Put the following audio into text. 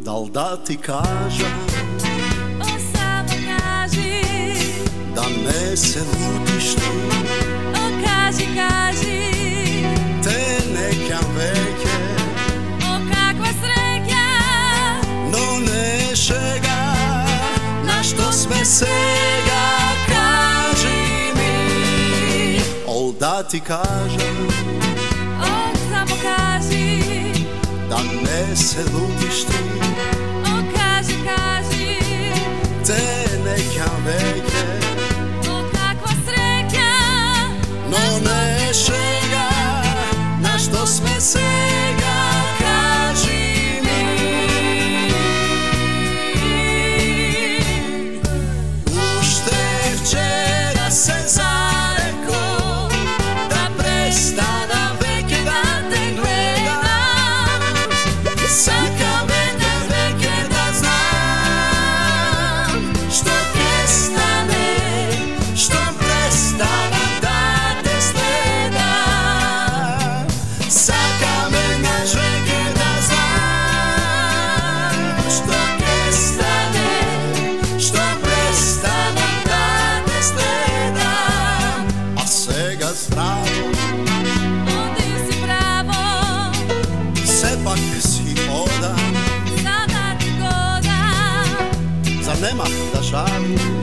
Dal da ti kažem, o samo kaži, da ne se lutiš ti, o kaži, kaži, te neka veke, o kakva sreća, no nešega, na što sme sega, kaži mi, ol da ti kažem, o samo kaži, da ne se lutiš ti, o kaži, kaži, te neka veke, o kakva sreća, no nešega, na što sme sega, kaži mi. Ušte včera se zareko, da prestana veke da te gledam, saka me na veke da znam, što prestane, što prestana da te sledam, saka me na veke da znam, što prestane, što prestana da te sledam, a svega zdravo, Odi si pravo, sepak si odan, sada ti goda, zar nema da žalim,